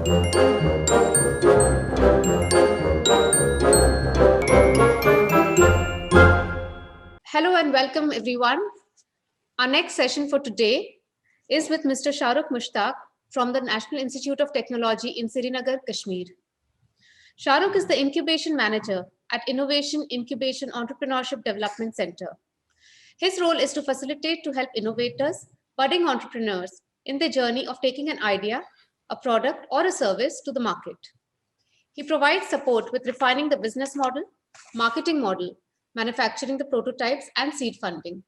Hello and welcome everyone. Our next session for today is with Mr. Shahrukh Mushtaq from the National Institute of Technology in Srinagar, Kashmir. Shahrukh is the incubation manager at Innovation Incubation Entrepreneurship Development Center. His role is to facilitate to help innovators, budding entrepreneurs in their journey of taking an idea, a product or a service to the market. He provides support with refining the business model, marketing model, manufacturing the prototypes, and seed funding.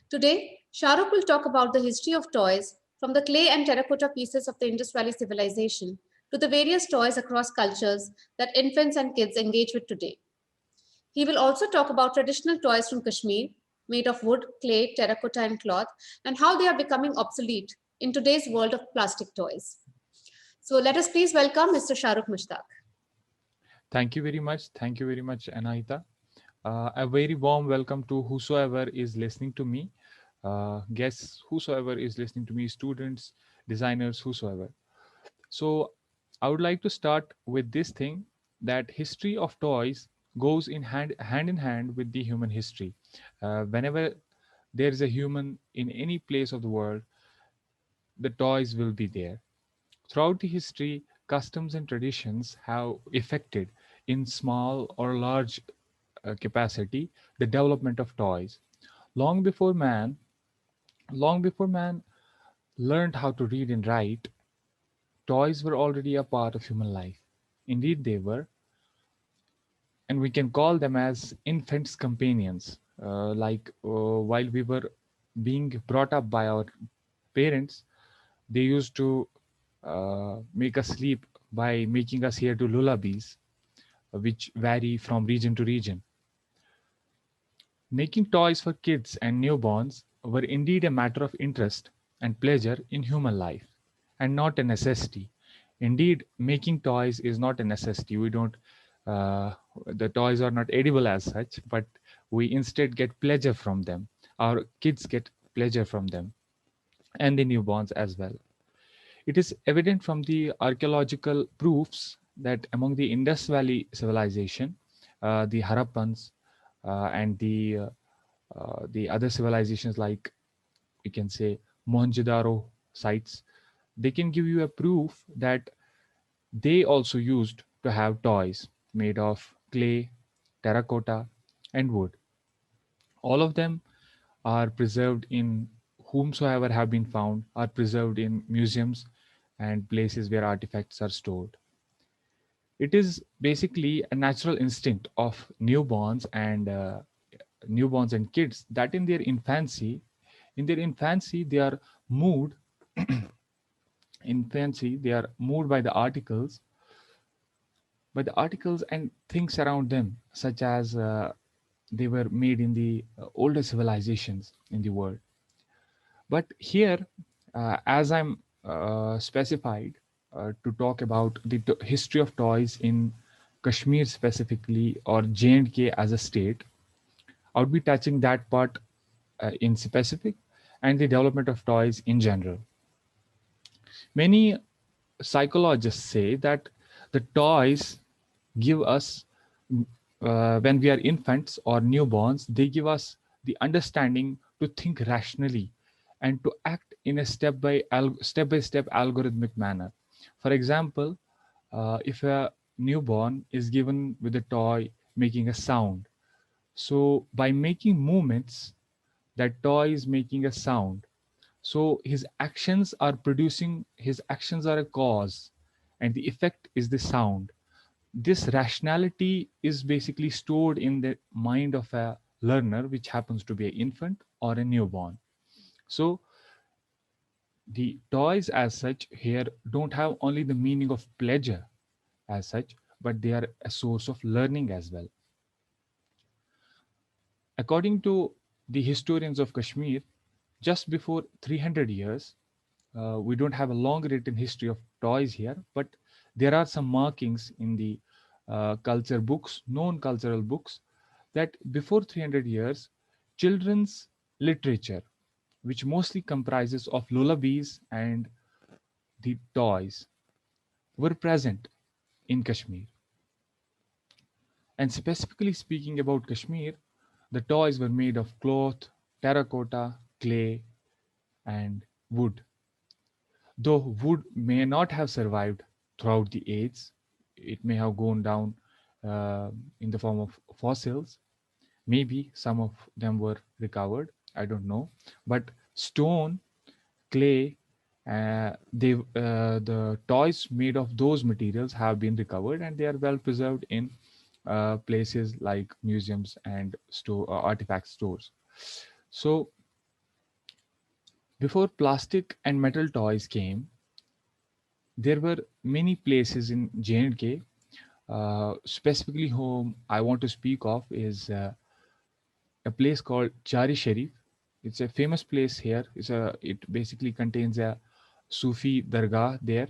Today, Shahrukh will talk about the history of toys from the clay and terracotta pieces of the Indus Valley civilization to the various toys across cultures that infants and kids engage with today. He will also talk about traditional toys from Kashmir made of wood, clay, terracotta, and cloth, and how they are becoming obsolete in today's world of plastic toys. So let us please welcome Mr. Shahrukh Mushtaq. Thank you very much. Thank you very much, Anahita. A very warm welcome to whosoever is listening to me. Guests, whosoever is listening to me, students, designers, whosoever. So I would like to start with this thing that history of toys goes hand in hand with the human history. Whenever there is a human in any place of the world, the toys will be there. Throughout the history, customs and traditions have affected, in small or large capacity, the development of toys. Long before man, long before man learned how to read and write, toys were already a part of human life. Indeed, they were, and we can call them as infants' companions. While we were being brought up by our parents, they used to make us sleep by making us hear to lullabies, which vary from region to region. Making toys for kids and newborns were indeed a matter of interest and pleasure in human life, and not a necessity. Indeed, making toys is not a necessity. We don't, the toys are not edible as such, but we instead get pleasure from them. Our kids get pleasure from them, and the newborns as well. It is evident from the archaeological proofs that among the Indus Valley civilization, the Harappans, and the other civilizations like we can say Mohenjo-daro sites, they can give you a proof that they also used to have toys made of clay, terracotta, and wood. All of them are preserved in whomsoever have been found are preserved in museums and places where artifacts are stored. It is basically a natural instinct of newborns and kids that in their infancy they are moved they are moved by the articles and things around them, such as they were made in the older civilizations in the world. But here, as I'm specified to talk about the history of toys in Kashmir specifically, or J&K as a state, I would be touching that part in specific, and the development of toys in general. Many psychologists say that the toys give us, when we are infants or newborns, they give us the understanding to think rationally and to act in a step-by-step algorithmic manner. For example, if a newborn is given with a toy making a sound, so by making movements, that toy is making a sound. So his actions are a cause, and the effect is the sound. This rationality is basically stored in the mind of a learner, which happens to be an infant or a newborn. So the toys as such here don't have only the meaning of pleasure as such, but they are a source of learning as well. According to the historians of Kashmir, just before 300 years, we don't have a long written history of toys here, but there are some markings in the culture books, known cultural books, that before 300 years, children's literature, which mostly comprises of lullabies and the toys, were present in Kashmir. And specifically speaking about Kashmir, the toys were made of cloth, terracotta, clay, and wood. Though wood may not have survived throughout the ages, it may have gone down uh, in the form of fossils. Maybe some of them were recovered. I don't know. But stone, clay, the toys made of those materials have been recovered and they are well preserved in places like museums and artifact stores. So before plastic and metal toys came, there were many places in J&K. Specifically, whom I want to speak of is a place called Chari Sharif. It's a famous place here. It basically contains a Sufi dargah there.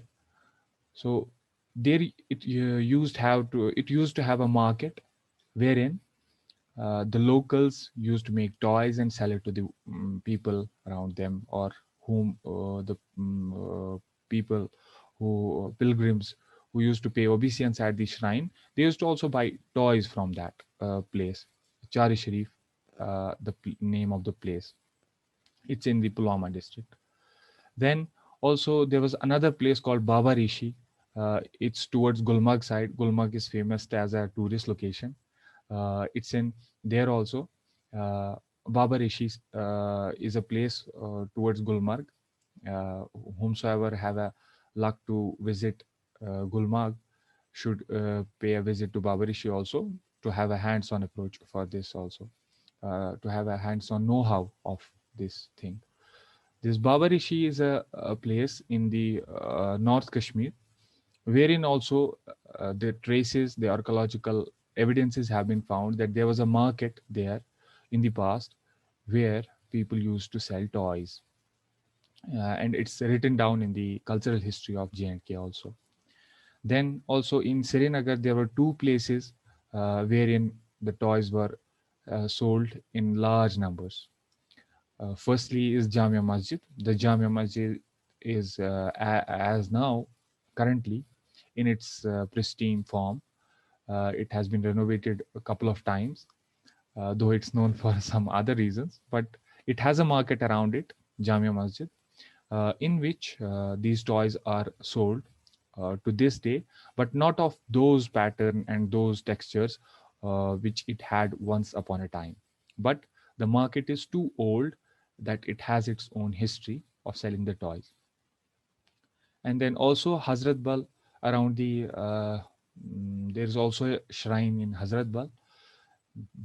So there it used to have a market wherein the locals used to make toys and sell it to the people around them, or whom the people who pilgrims who used to pay obeisance at the shrine. They used to also buy toys from that place. Chari Sharif, name of the place. It's in the Pulwama district. Then also there was another place called Baba Rishi. It's towards Gulmarg side. Gulmarg is famous as a tourist location. It's in there also. Uh, Baba Rishi is a place towards Gulmarg. Uh, whomsoever have a luck to visit Gulmarg should pay a visit to Baba Rishi also, to have a hands-on approach for this also, to have a hands-on know-how of this thing. This Baba Rishi is a place in the North Kashmir, wherein also the archaeological evidences have been found that there was a market there in the past where people used to sell toys. And it's written down in the cultural history of J&K also. Then also in Srinagar, there were two places wherein the toys were sold in large numbers. Firstly is Jamia Masjid. The Jamia Masjid is as now currently in its pristine form. It has been renovated a couple of times, though it's known for some other reasons. But it has a market around it, Jamia Masjid, in which these toys are sold to this day, but not of those pattern and those textures which it had once upon a time. But the market is too old that it has its own history of selling the toys. And then also Hazrat Bal around there's also a shrine in Hazrat Bal.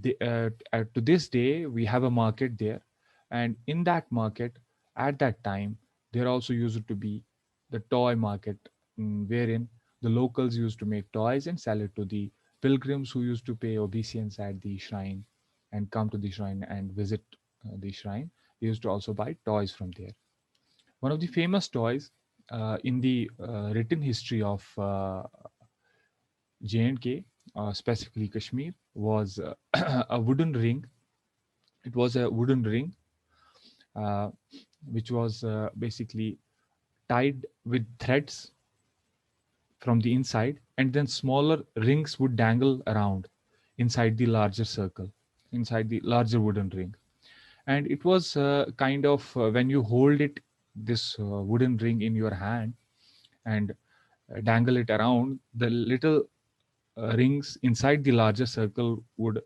To this day, we have a market there, and in that market, at that time, there also used to be the toy market, wherein the locals used to make toys and sell it to the pilgrims who used to pay obeisance at the shrine and come to the shrine and visit the shrine. They used to also buy toys from there. One of the famous toys in the written history of J&K, specifically Kashmir, was a wooden ring. It was a wooden ring uh, which was basically tied with threads from the inside, and then smaller rings would dangle around inside the larger circle, inside the larger wooden ring. And it was kind of when you hold it, this wooden ring in your hand, and dangle it around, the little rings inside the larger circle would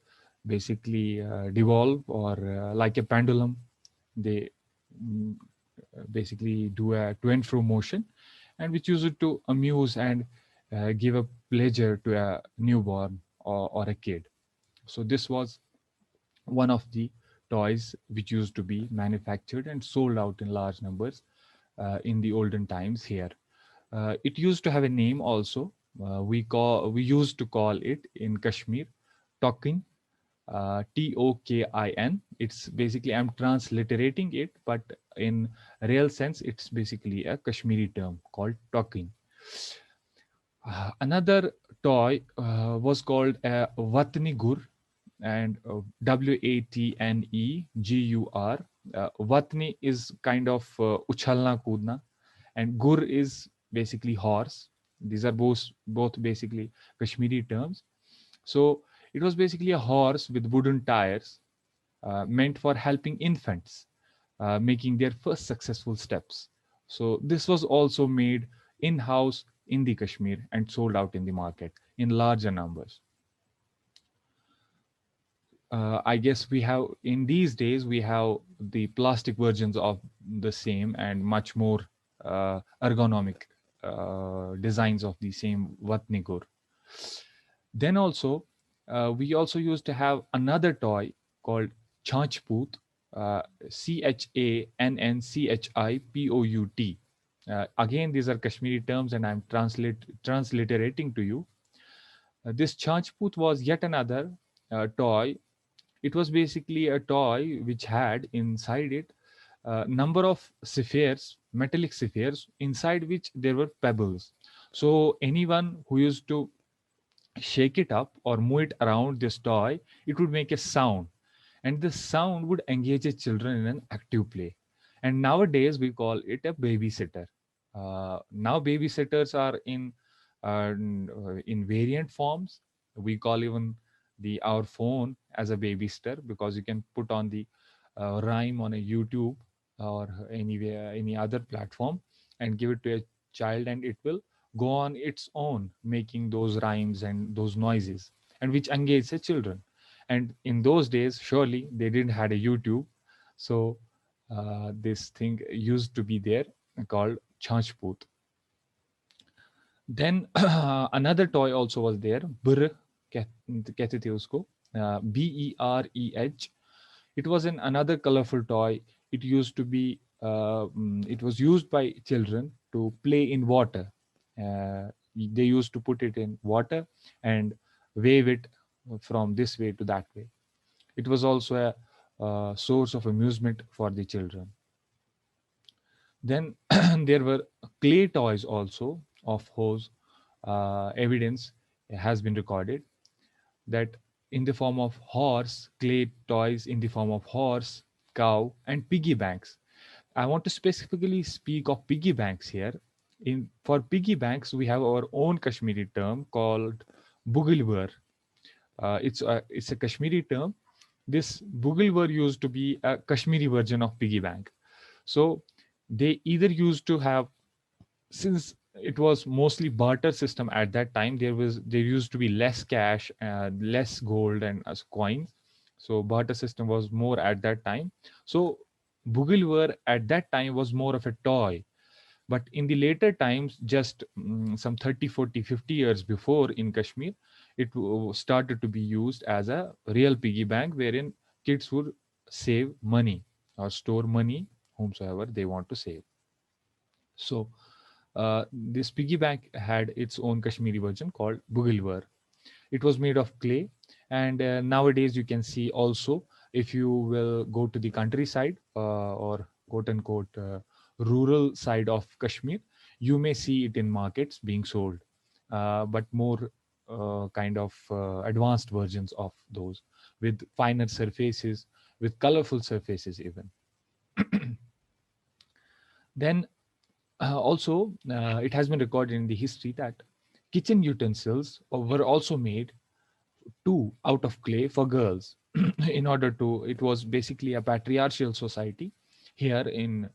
basically devolve, or like a pendulum, they mm, basically do a to and fro motion, and which used to amuse and give a pleasure to a newborn, or a kid. So this was one of the toys which used to be manufactured and sold out in large numbers in the olden times here. It used to have a name also. We used to call it in Kashmir Tokin, Tokin. It's basically, I'm transliterating it, but in real sense, it's basically a Kashmiri term called Tokin. Another toy was called a Watni Gur, and Watnegur. Watni is kind of uchalna kudna, and gur is basically horse. These are both basically Kashmiri terms. So it was basically a horse with wooden tires, meant for helping infants making their first successful steps. So this was also made in-house in the Kashmir and sold out in the market in larger numbers. I guess we have in these days we have the plastic versions of the same and much more ergonomic designs of the same Vatnigur. Then also, we also used to have another toy called Chanchpoot, Channchipout. Again, these are Kashmiri terms, and I'm transliterating to you. This Chanchpoot was yet another toy. It was basically a toy which had inside it a number of spheres, metallic spheres, inside which there were pebbles. So anyone who used to shake it up or move it around this toy, it would make a sound. And the sound would engage the children in an active play. And nowadays we call it a babysitter. Now babysitters are in variant forms. We call even the our phone as a babysitter because you can put on the rhyme on a YouTube or any other platform and give it to a child, and it will go on its own making those rhymes and those noises, and which engage the children. And in those days surely they didn't had a YouTube, so this thing used to be there called Chanchpoot. Then another toy also was there, Brr कहते थे उसको, BEREH. It was another colorful toy. It used to be it was used by children to play in water. They used to put it in water and wave it from this way to that way. It was also a source of amusement for the children. Then there were clay toys also, of whose evidence has been recorded, that in the form of horse, clay toys in the form of horse, cow, and piggy banks. I want to specifically speak of piggy banks here. In for piggy banks, we have our own Kashmiri term called bugilwar. It's a Kashmiri term. This bugilwar used to be a Kashmiri version of piggy bank. So they either used to have, since it was mostly barter system at that time, there used to be less cash, less gold and as coins. So barter system was more at that time. So bugilwar at that time was more of a toy. But in the later times, just some 30, 40, 50 years before in Kashmir, it started to be used as a real piggy bank wherein kids would save money or store money whomsoever they want to save. So this piggy bank had its own Kashmiri version called Bugilwar. It was made of clay, and nowadays you can see also, if you will go to the countryside or quote unquote rural side of Kashmir, you may see it in markets being sold, but more kind of advanced versions of those with finer surfaces, with colorful surfaces even. Then also, it has been recorded in the history that kitchen utensils were also made too out of clay for girls. In order to, it was basically a patriarchal society here in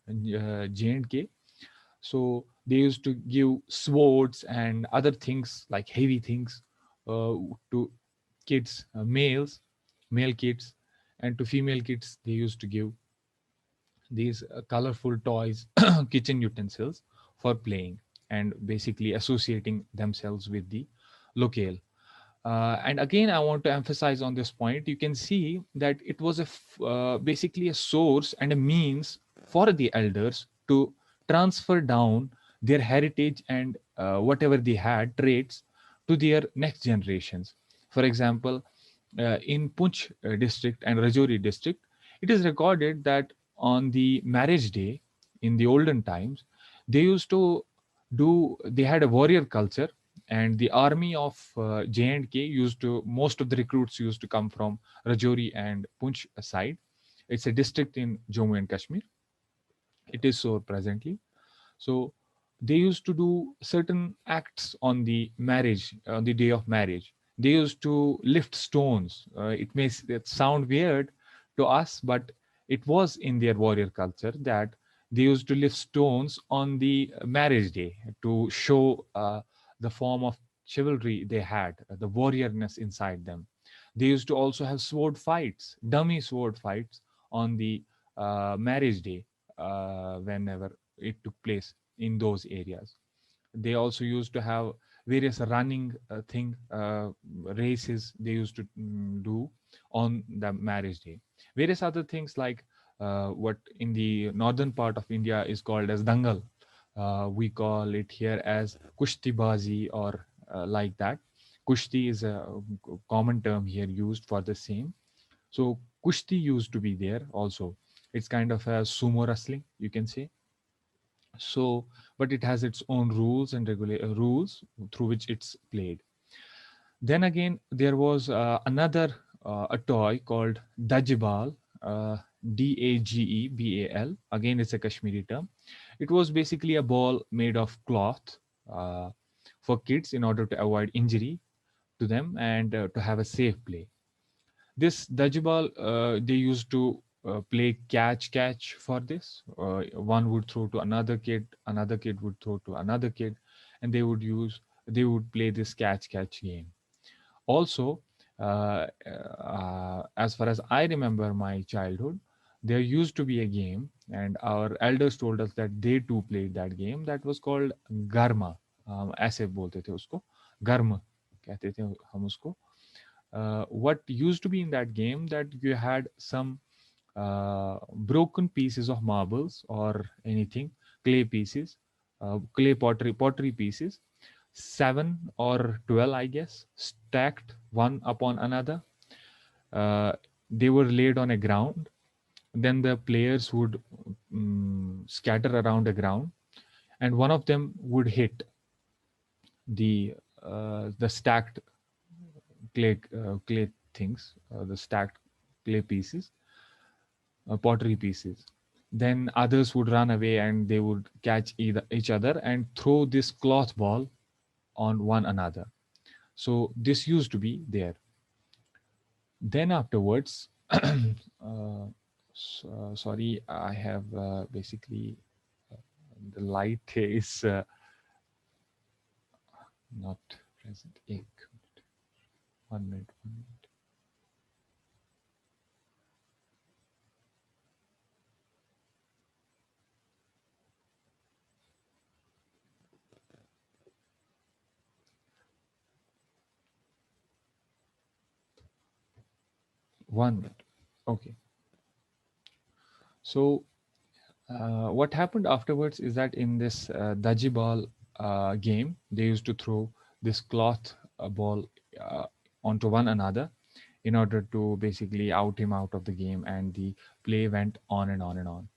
J&K. So they used to give swords and other things like heavy things to kids, male kids, and to female kids they used to give these colorful toys, kitchen utensils for playing and basically associating themselves with the locale. And again, I want to emphasize on this point. You can see that it was basically a source and a means for the elders to transfer down their heritage and whatever they had traits to their next generations. For example, in Punch district and Rajouri district, it is recorded that on the marriage day in the olden times, they used to they had a warrior culture, and the army of J&K used to, most of the recruits used to come from Rajouri and Punch side. It's a district in Jammu and Kashmir. It is so presently. So they used to do certain acts on the marriage, on the day of marriage. They used to lift stones. It sound weird to us, but it was in their warrior culture that they used to lift stones on the marriage day to show the form of chivalry they had, the warriorness inside them. They used to also have sword fights, dummy sword fights on the marriage day, whenever it took place in those areas. They also used to have various running races they used to do on the marriage day. Various other things like what in the northern part of India is called as dangal. We call it here as kushtibazi or like that. Kushti is a common term here used for the same. So kushti used to be there also. It's kind of a sumo wrestling, you can say. So, but it has its own rules and rules through which it's played. Then again, there was another a toy called Dajibal, Dagebal. Again, it's a Kashmiri term. It was basically a ball made of cloth uh, for kids in order to avoid injury to them and to have a safe play. This dodgeball, they used to play catch for this. One would throw to another kid would throw to another kid, and they would play this catch game. Also, as far as I remember my childhood, there used to be a game, and our elders told us that they too played that game. That was called garma. ऐसे बोलते थे उसको, गर्म कहते थे हम उसको. What used to be in that game, that you had some broken pieces of marbles or anything, clay pieces, clay pottery pieces, 7 or 12, I guess, stacked one upon another. uh, they were laid on a ground. Then the players would scatter around the ground, and one of them would hit the stacked clay things, the stacked clay pieces, pottery pieces. Then others would run away and they would catch each other and throw this cloth ball on one another. So this used to be there. Then afterwards, sorry, I have basically the light is not present. 1 minute. One minute. Okay. So what happened afterwards is that in this dodgeball game, they used to throw this cloth ball uh, onto one another in order to basically out him out of the game, and the play went on and on and on.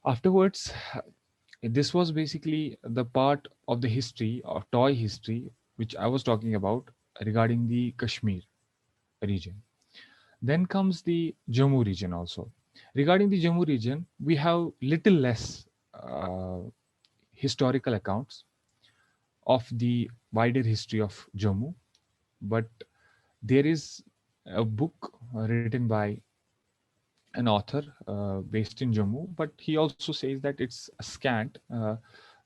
Afterwards, this was basically the part of the history or toy history which I was talking about regarding the Kashmir region. Then comes the Jammu region also. Regarding the Jammu region, we have little less historical accounts of the wider history of Jammu, but there is a book written by an author based in Jammu, but he also says that it's a scant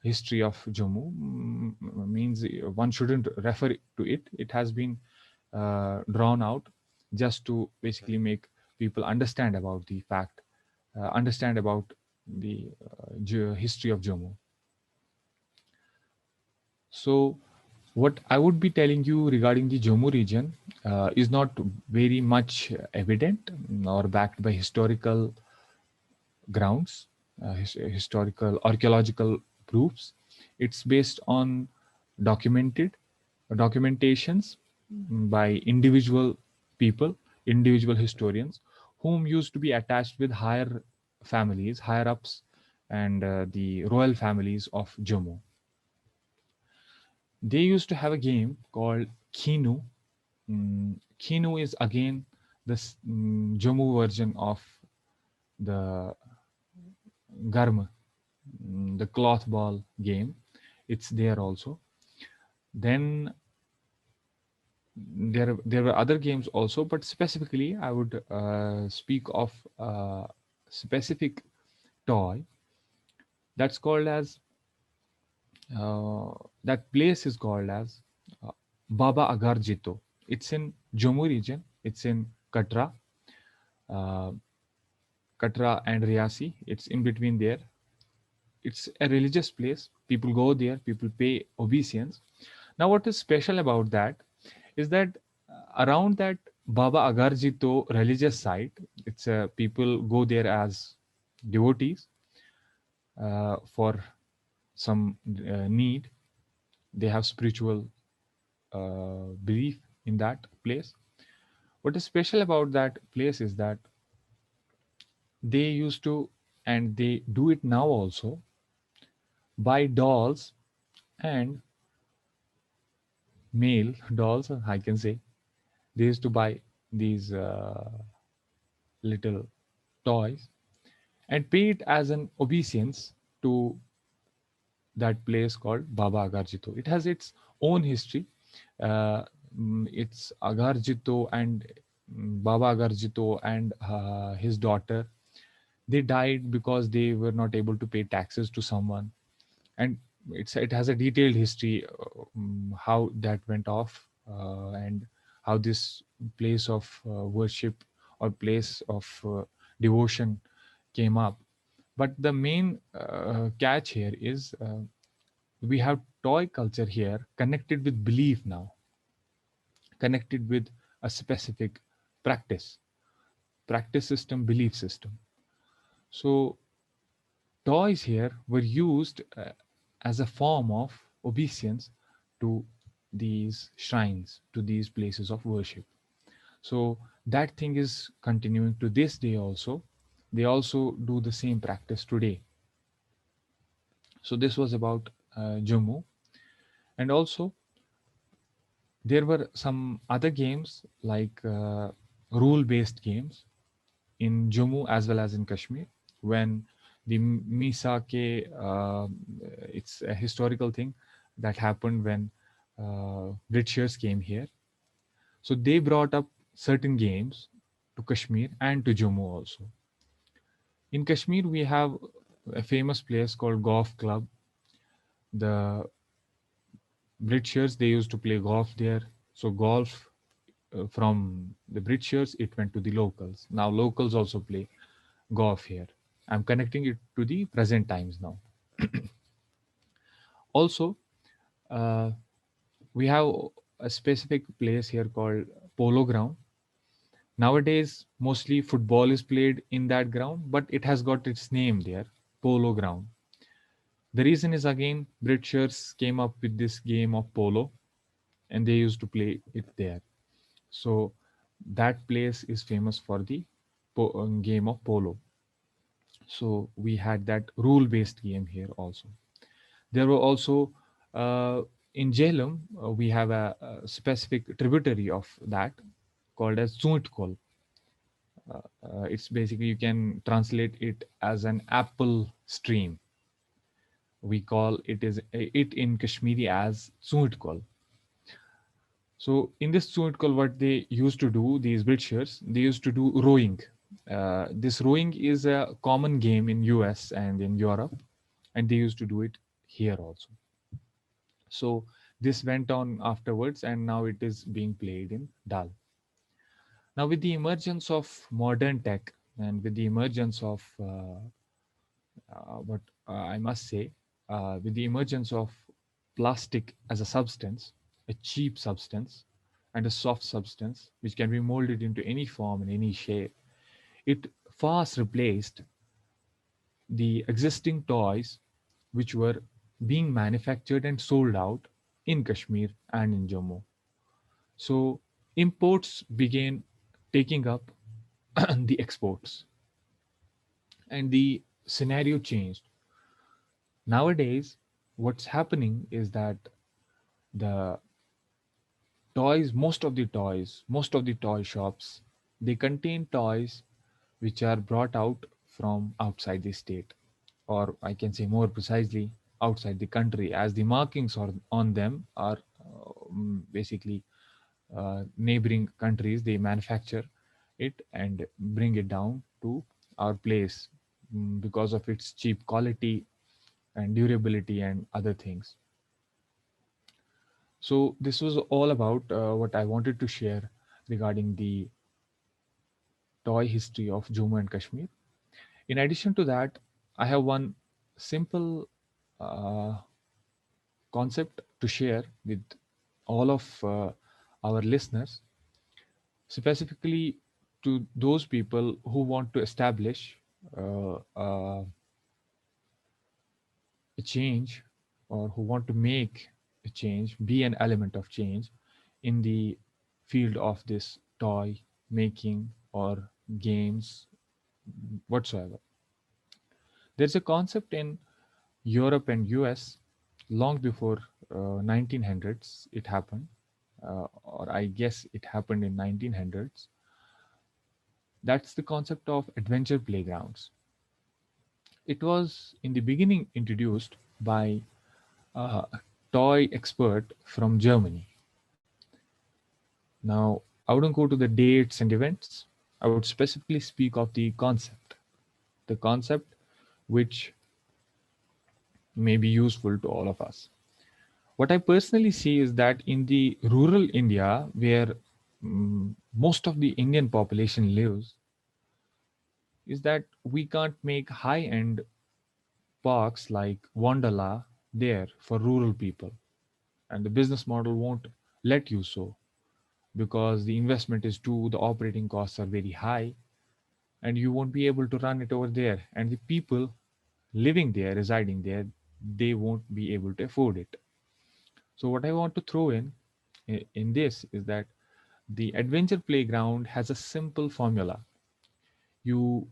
history of Jammu. Means one shouldn't refer to it. It has been drawn out just to basically make people understand about the fact, understand about the history of Jammu. So, what I would be telling you regarding the Jammu region is not very much evident or backed by historical grounds, historical archaeological proofs. It's based on documented documentations by individual people, individual historians, whom used to be attached with higher families, higher ups, and the royal families of Jammu. They used to have a game called Kinu. Kinu is again the Jammu version of the Garma. the cloth ball game, it's there also. Then there were other games also, but specifically I would speak of a specific toy that's called as uh, that place is called as uh, Baba Agarjito. It's in Jammu region. It's in uh, Katra and Riasi. It's in between there. It's a religious place. People go there. People pay obeisance. Now, what is special about that is that around that Baba Agarjito religious site, it's people go there as devotees for some need. They have spiritual belief in that place. What is special about that place is that they used to, and they do it now also, buy dolls and male dolls, I can say. They used to buy these little toys and pay it as an obeisance to that place called Baba Agarjito. It has its own history. Uh, it's Agarjito and Baba Agarjito and his daughter. They died because they were not able to pay taxes to someone, and it has a detailed history, how that went off, and how this place of worship or place of devotion came up. But the main catch here is we have toy culture here connected with belief now, connected with a specific practice, practice system, belief system. So toys here were used as a form of obeisance to these shrines, to these places of worship. So that thing is continuing to this day also. They also do the same practice today. So this was about Jammu. And also there were some other games like rule based games in Jammu as well as in Kashmir. When the Misa ke, it's a historical thing that happened when Britishers came here. So they brought up certain games to Kashmir and to Jammu also. In Kashmir, we have a famous place called Golf Club. The Britishers, they used to play golf there. So golf from the Britishers, it went to the locals. Now locals also play golf here. I'm connecting it to the present times now. Also, uh, we have a specific place here called Polo Ground. Nowadays, mostly football is played in that ground, but it has got its name there, Polo Ground. The reason is again, Britishers came up with this game of polo and they used to play it there. So that place is famous for the game of polo. So we had that rule based game here also. There were also in Jhelum, we have a specific tributary of that called as Zoontkol. It's basically, you can translate it as an apple stream. We call it in Kashmiri as Zoontkol. So in this Zoontkol, what they used to do, these Britishers, they used to do rowing. This rowing is a common game in US and in Europe, and they used to do it here also. So this went on afterwards, and now it is being played in Dal. Now, with the emergence of modern tech and with the emergence of what I must say, with the emergence of plastic as a substance, a cheap substance, and a soft substance which can be molded into any form and any shape, it fast replaced the existing toys which were being manufactured and sold out in Kashmir and in Jammu. So imports began taking up the exports, and the scenario changed. Nowadays, what's happening is that the most of the toy shops, they contain toys which are brought out from outside the state. or I can say more precisely, outside the country, as the markings on them are basically neighboring countries. They manufacture it and bring it down to our place because of its cheap quality and durability and other things. So this was all about what I wanted to share regarding the toy history of Jammu and Kashmir. In addition to that, I have one simple uh, concept to share with all of our listeners, specifically to those people who want to establish a change, or who want to make a change, be an element of change in the field of this toy making or games whatsoever. There's a concept in Europe and US long before 1900s it happened, or I guess it happened in 1900s. That's the concept of adventure playgrounds. It was in the beginning introduced by a toy expert from Germany. Now, I wouldn't go to the dates and events. I would specifically speak of the concept which may be useful to all of us. What I personally see is that in the rural India, where most of the Indian population lives, is that we can't make high end parks like Wonderla there for rural people. And the business model won't let you so, because the investment is too, the operating costs are very high, and you won't be able to run it over there. And the people living there, residing there, they won't be able to afford it. So, what I want to throw in this is that the adventure playground has a simple formula. You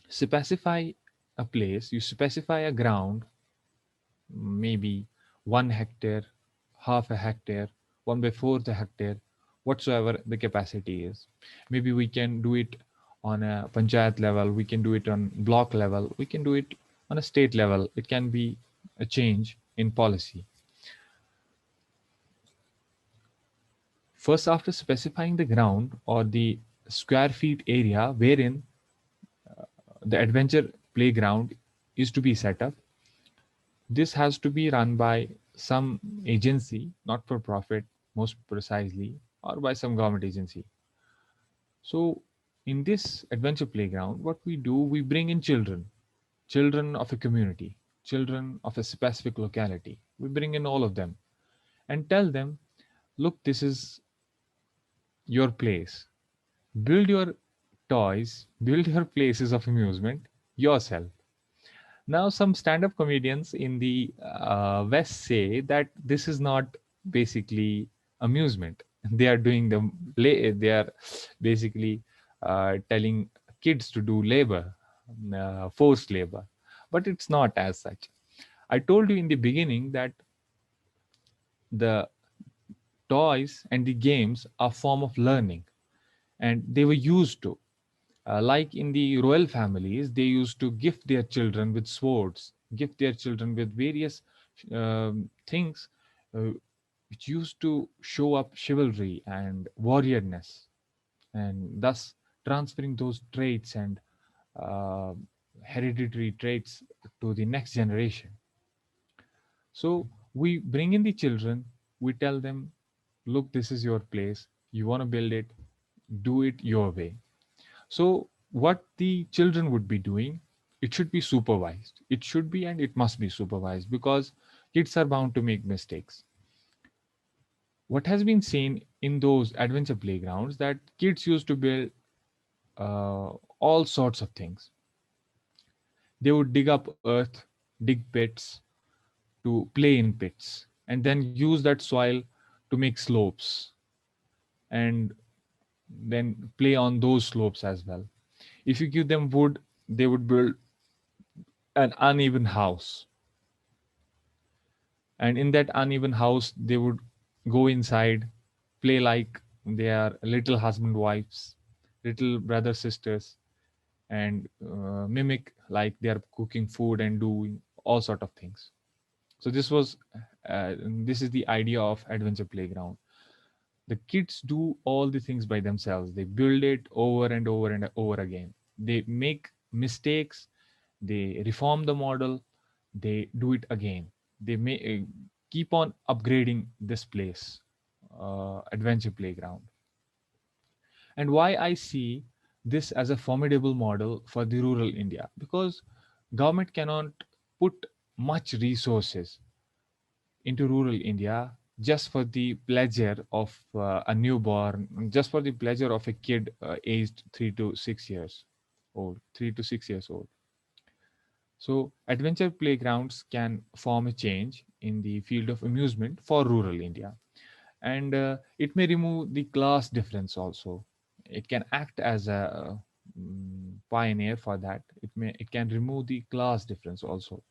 specify a place, you specify a ground, maybe 1 hectare, half a hectare, 1 by 4 the hectare, whatsoever the capacity is. Maybe we can do it on a panchayat level, we can do it on block level, we can do it on a state level. It can be a change in policy. First, after specifying the ground or the square feet area wherein the adventure playground is to be set up, this has to be run by some agency, not for profit, most precisely, or by some government agency. So, in this adventure playground, what we do, we bring in children, children of a community, children of a specific locality. We bring in all of them and tell them, look, this is your place. Build your toys, build your places of amusement yourself. Now, some stand up comedians in the West say that this is not basically amusement. They are doing they are basically telling kids to do labor, forced labor. But it's not as such. I told you in the beginning that the toys and the games are form of learning, and they were used to. Like in the royal families, they used to gift their children with swords, gift their children with various things uh, which used to show up chivalry and warriorness, and thus transferring those traits and uh, hereditary traits to the next generation. So we bring in the children, we tell them, look, this is your place, you want to build it, do it your way. So, what the children would be doing, it should be supervised. It should be and it must be supervised, because kids are bound to make mistakes. What has been seen in those adventure playgrounds, that kids used to build all sorts of things. They would dig up earth, dig pits to play in pits, and then use that soil to make slopes, and then play on those slopes as well. If you give them wood, they would build an uneven house, and in that uneven house they would go inside, play like they are little husband wives, little brother sisters, and mimic like they are cooking food and doing all sort of things. So this is the idea of adventure playground. The kids do all the things by themselves. They build it over and over and over again. They make mistakes, they reform the model, they do it again. They may keep on upgrading this place, adventure playground. And why I see this as a formidable model for the rural India, because government cannot put much resources into rural India just for the pleasure of a newborn, just for the pleasure of a kid aged 3 to 6 years old, 3 to 6 years old. So adventure playgrounds can form a change in the field of amusement for rural India, and it may remove the class difference also. It can act as a pioneer for that. It can remove the class difference also.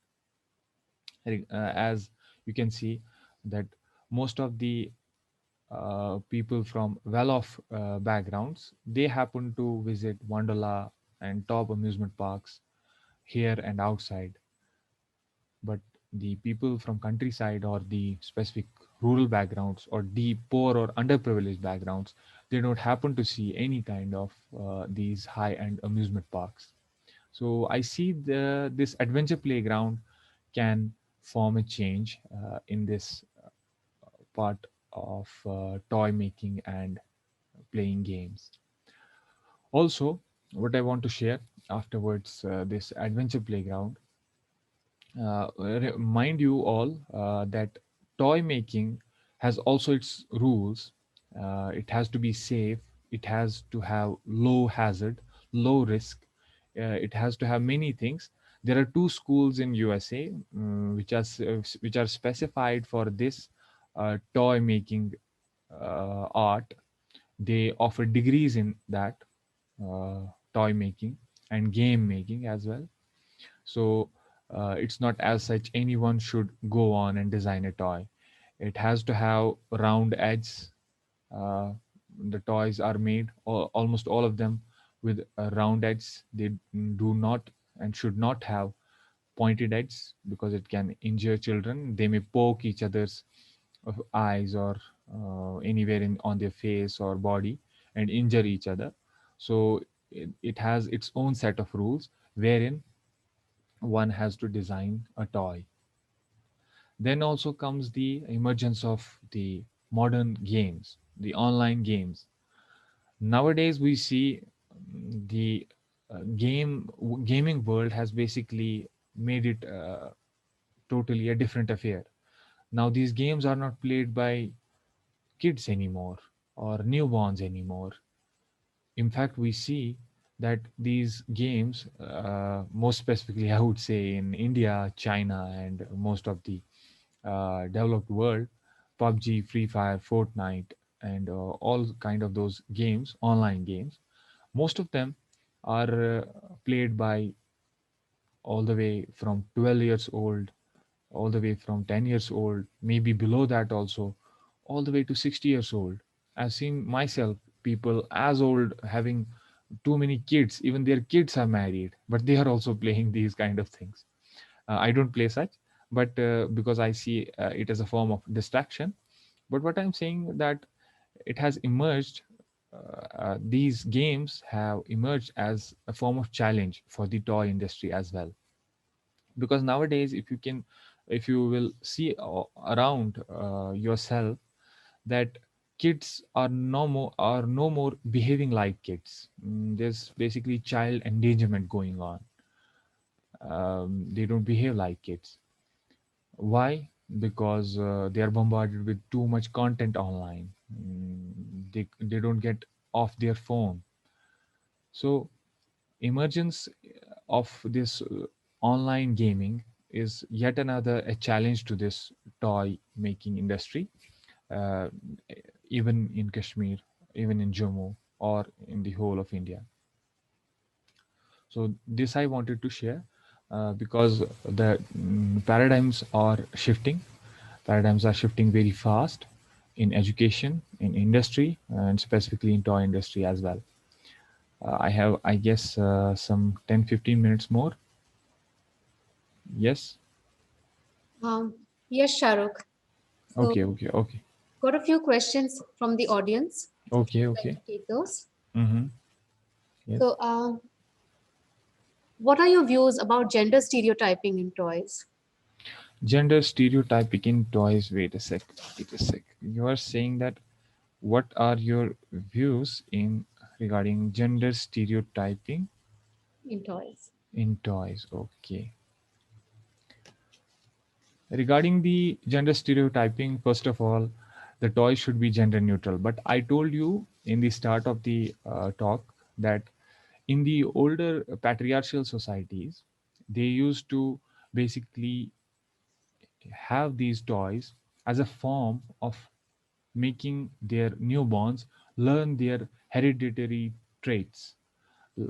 As you can see that most of the people from well-off backgrounds, they happen to visit Wonderla and top amusement parks here and outside. But the people from countryside or the specific rural backgrounds or the poor or underprivileged backgrounds, they don't happen to see any kind of these high-end amusement parks. So I see this adventure playground can form a change in this part of toy making and playing games. Also, what I want to share afterwards, this adventure playground, remind you all that toy making has also its rules. It has to be safe, it has to have low hazard, low risk, it has to have many things. There are two schools in USA which are specified for this toy making art. They offer degrees in that uh, toy making and game making as well. So it's not as such anyone should go on and design a toy. It has to have round edges. uh, the toys are made, almost all of them, with a round edge. They do not and should not have pointed edges because it can injure children. They may poke each other's eyes or anywhere on their face or body and injure each other. So it has its own set of rules wherein one has to design a toy. Then also comes the emergence of the modern games, the online games. Nowadays, we see the gaming world has basically made it totally a different affair. Now, these games are not played by kids anymore or newborns anymore. In fact, we see that these games, most specifically, I would say in India, China, and most of the developed world, PUBG, Free Fire, Fortnite, and all kind of those games, online games, most of them are played by all the way from 12 years old, all the way from 10 years old, maybe below that also, all the way to 60 years old. I've seen myself people as old having too many kids, even their kids are married, but they are also playing these kind of things. I don't play such, but because I see it as a form of distraction. But what I'm saying that it has emerged, these games have emerged as a form of challenge for the toy industry as well. Because nowadays, if you will see around yourself, that kids are no more behaving like kids. There's basically child endangerment going on. They don't behave like kids. Why? Because they are bombarded with too much content online. They don't get off their phone. So emergence of this online gaming is yet another a challenge to this toy making industry, uh, even in Kashmir, even in Jammu, or in the whole of India. So this I wanted to share because the paradigms are shifting very fast in education, in industry, and specifically in toy industry as well. I have, I guess, some 10-15 minutes more. Yes. Yes, Shahrukh. So, Okay. Okay. Okay. got a few questions from the audience. Okay. I'd like Okay. to take those. Mm-hmm. Yes. So, what are your views about gender stereotyping in toys? Gender stereotyping in toys. Wait a sec. Wait a sec. You are saying that what are your views in regarding gender stereotyping In toys. in toys? Okay. Regarding the gender stereotyping, first of all, the toy should be gender neutral. But I told you in the start of the talk that in the older patriarchal societies, they used to basically have these toys as a form of making their newborns learn their hereditary traits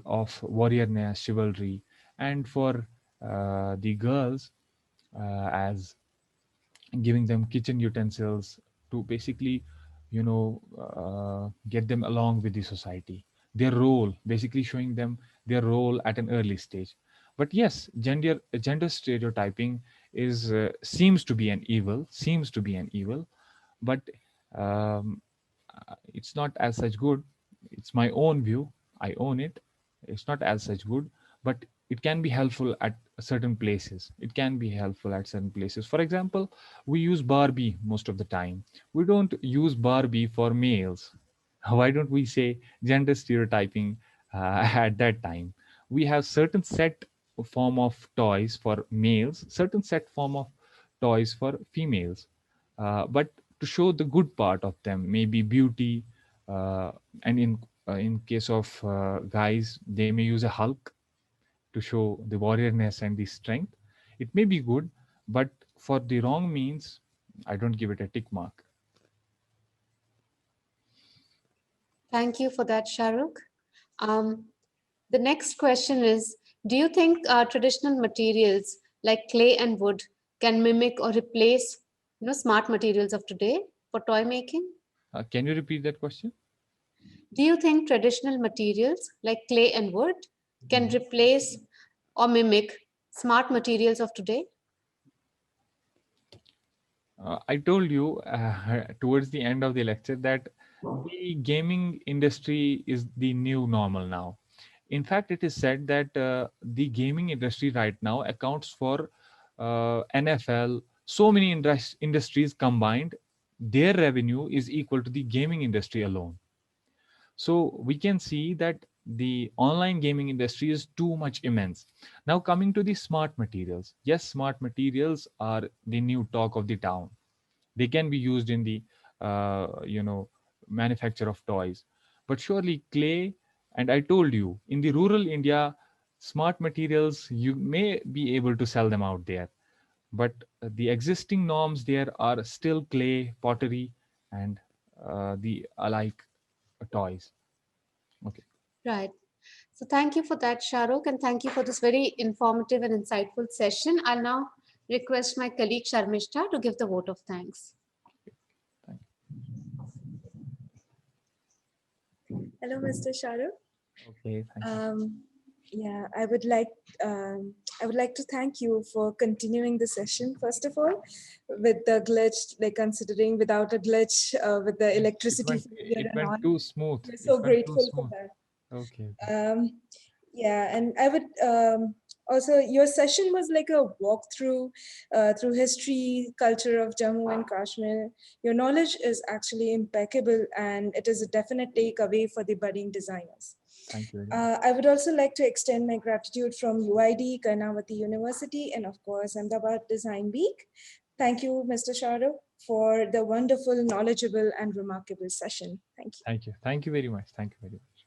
of warriorness, chivalry, and for the girls, as giving them kitchen utensils to basically, get them along with the society. Their role, basically showing them their role at an early stage. But yes, gender stereotyping is seems to be an evil, but um, it's not as such good. It's my own view. I own it. It's not as such good, but it can be helpful at certain places. It can be helpful at certain places. For example, we use Barbie most of the time. We don't use Barbie for males. Why don't we say gender stereotyping at that time? We have certain set form of toys for males, certain set form of toys for females, but to show the good part of them, maybe beauty, uh, and in case of guys, they may use a Hulk to show the warriorness and the strength. It may be good, but for the wrong means, I don't give it a tick mark. Thank you for that, Shahrukh. Um, the next question is, do you think traditional materials like clay and wood can mimic or replace smart materials of today for toy making? Can you repeat that question? Do you think traditional materials like clay and wood can replace or mimic smart materials of today? I told you towards the end of the lecture that the gaming industry is the new normal now. In fact, it is said that the gaming industry right now accounts for NFL, so many industries combined. Their revenue is equal to the gaming industry alone. So we can see that the online gaming industry is too much immense. Now, coming to the smart materials. Yes, smart materials are the new talk of the town. They can be used in the manufacture of toys, but surely clay, and I told you, in the rural India, smart materials, you may be able to sell them out there, but the existing norms there are still clay, pottery, and the alike toys. Okay. Right. So thank you for that, Shahrukh, and thank you for this very informative and insightful session. I'll now request my colleague Sharmishta to give the vote of thanks. Thank Hello, Mr. Shahrukh. you. Okay, thank you. Yeah, I would like to thank you for continuing the session. First of all, with the glitch, like considering without a glitch with the electricity failure It and went all, too smooth. we're It so went too grateful for smooth. that. Okay. Um, yeah, and I would also, your session was like a walkthrough through history, culture of Jammu and Kashmir. Your knowledge is actually impeccable, and it is a definite takeaway for the budding designers. Thank you very much. I would also like to extend my gratitude from UID, Karnavati University, and of course, Ahmedabad Design Week. Thank you, Mr. Shahrukh, for the wonderful, knowledgeable, and remarkable session. Thank you. Thank you. Thank you very much. Thank you very much.